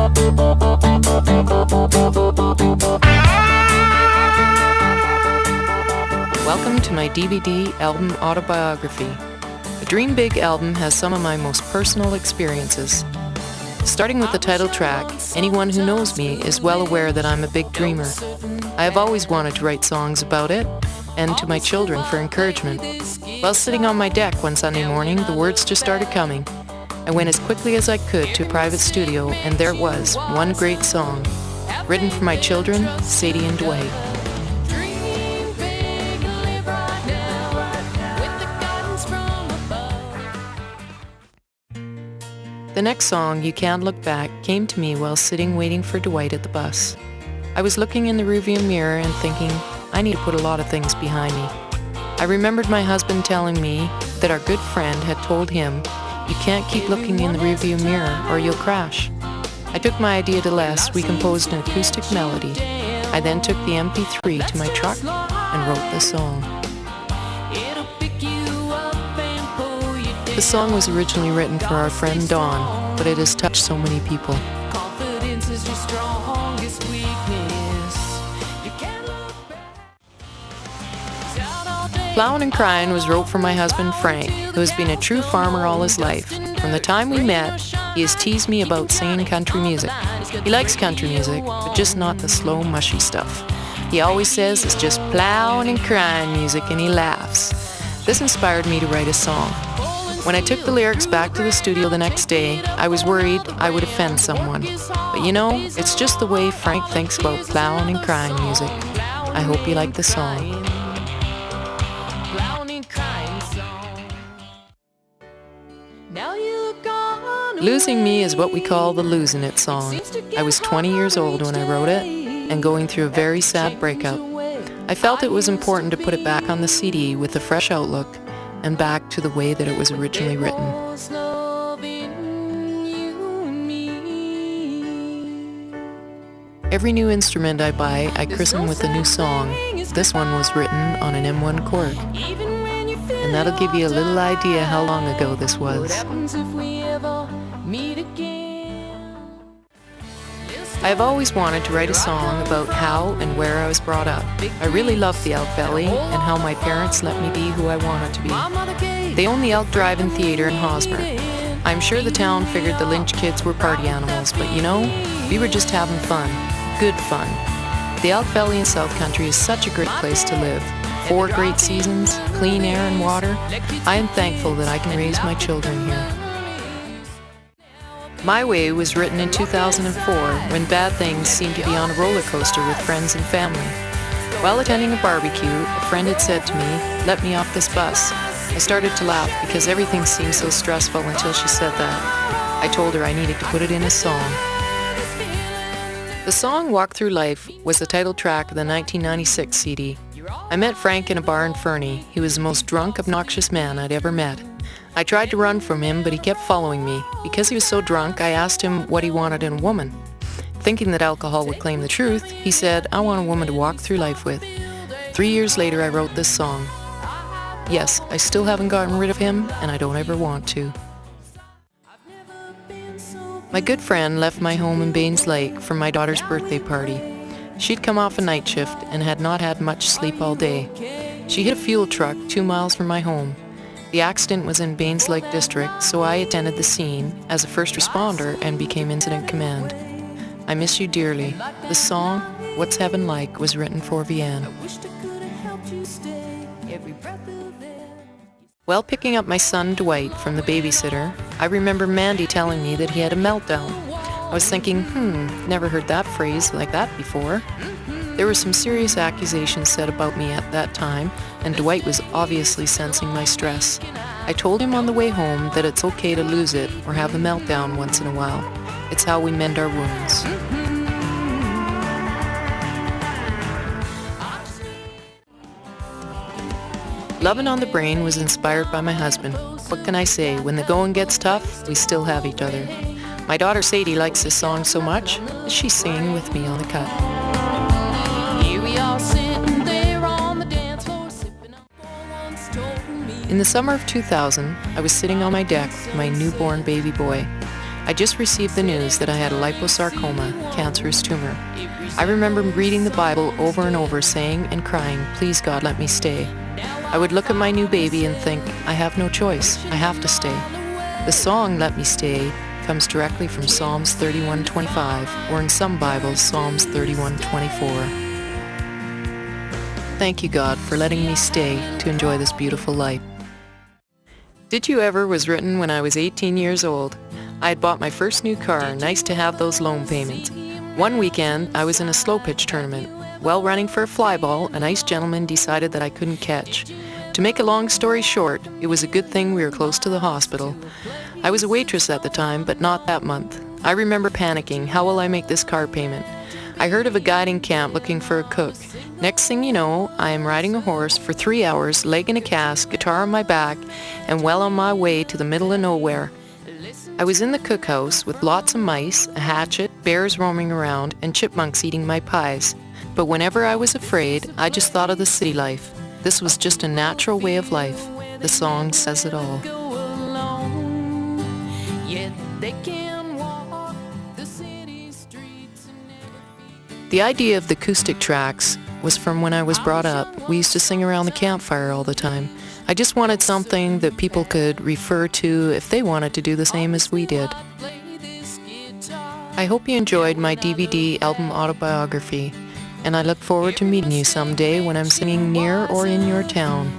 Welcome to my DVD album Autobiography. The Dream Big album has some of my most personal experiences. Starting with the title track, anyone who knows me is well aware that I'm a big dreamer. I have always wanted to write songs about it, and to my children for encouragement. While sitting on my deck one Sunday morning, the words just started coming. I went as quickly as I could to a private studio, and there it was, one great song, written for my children, Sadie and Dwight. The next song, You Can't Look Back, came to me while sitting waiting for Dwight at the bus. I was looking in the rearview mirror and thinking, I need to put a lot of things behind me. I remembered my husband telling me that our good friend had told him, you can't keep looking in the rearview mirror or you'll crash. I took my idea to Les, we composed an acoustic melody. I then took the MP3 to my truck and wrote the song. The song was originally written for our friend Dawn, but it has touched so many people. Plowin and Cryin was wrote for my husband Frank, who has been a true farmer all his life. From the time we met, he has teased me about singing country music. He likes country music, but just not the slow, mushy stuff. He always says it's just plowin' and cryin' music, and he laughs. This inspired me to write a song. When I took the lyrics back to the studio the next day, I was worried I would offend someone. But you know, it's just the way Frank thinks about plowin' and cryin' music. I hope you like the song. Losing Me is what we call the Losing It song. I was 20 years old when I wrote it and going through a very sad breakup. I felt it was important to put it back on the CD with a fresh outlook and back to the way that it was originally written. Every new instrument I buy, I christen with a new song. This one was written on an M1 chord. And that'll give you a little idea how long ago this was. I have always wanted to write a song about how and where I was brought up. I really loved the Elk Valley and how my parents let me be who I wanted to be. They own the Elk Drive-In Theatre in Hosmer. I'm sure the town figured the Lynch kids were party animals, but you know, we were just having fun. Good fun. The Elk Valley in South Country is such a great place to live. 4 great seasons, clean air and water. I am thankful that I can raise my children here. My Way was written in 2004 when bad things seemed to be on a roller coaster with friends and family. While attending a barbecue, a friend had said to me, "Let me off this bus." I started to laugh because everything seemed so stressful until she said that. I told her I needed to put it in a song. The song Walk Through Life was the title track of the 1996 CD. I met Frank in a bar in Fernie. He was the most drunk, obnoxious man I'd ever met. I tried to run from him, but he kept following me. Because he was so drunk, I asked him what he wanted in a woman. Thinking that alcohol would claim the truth, he said, "I want a woman to walk through life with." 3 years later, I wrote this song. Yes, I still haven't gotten rid of him, and I don't ever want to. My good friend left my home in Baines Lake for my daughter's birthday party. She'd come off a night shift and had not had much sleep all day. She hit a fuel truck 2 miles from my home. The accident was in Baines Lake District, so I attended the scene as a first responder and became incident command. I miss you dearly. The song, What's Heaven Like, was written for Vianne. While picking up my son Dwight from the babysitter, I remember Mandy telling me that he had a meltdown. I was thinking, never heard that phrase like that before. There were some serious accusations said about me at that time, and Dwight was obviously sensing my stress. I told him on the way home that it's okay to lose it or have a meltdown once in a while. It's how we mend our wounds. Lovin' on the Brain was inspired by my husband. What can I say? When the going gets tough, we still have each other. My daughter Sadie likes this song so much that she's singing with me on the cut. In the summer of 2000, I was sitting on my deck with my newborn baby boy. I just received the news that I had a liposarcoma, cancerous tumor. I remember reading the Bible over and over, saying and crying, "Please God, let me stay." I would look at my new baby and think, I have no choice, I have to stay. The song, "Let Me Stay," comes directly from Psalms 31:25, or in some Bibles, Psalms 31:24. Thank you, God, for letting me stay to enjoy this beautiful life. Did You Ever was written when I was 18 years old. I had bought my first new car, nice to have those loan payments. One weekend, I was in a slow pitch tournament. While running for a fly ball, a nice gentleman decided that I couldn't catch. To make a long story short, it was a good thing we were close to the hospital. I was a waitress at the time, but not that month. I remember panicking, how will I make this car payment? I heard of a guiding camp looking for a cook. Next thing you know, I am riding a horse for 3 hours, leg in a cast, guitar on my back, and well on my way to the middle of nowhere. I was in the cookhouse with lots of mice, a hatchet, bears roaming around, and chipmunks eating my pies. But whenever I was afraid, I just thought of the city life. This was just a natural way of life. The song says it all. The idea of the acoustic tracks was from when I was brought up. We used to sing around the campfire all the time. I just wanted something that people could refer to if they wanted to do the same as we did. I hope you enjoyed my DVD album Autobiography, and I look forward to meeting you someday when I'm singing near or in your town.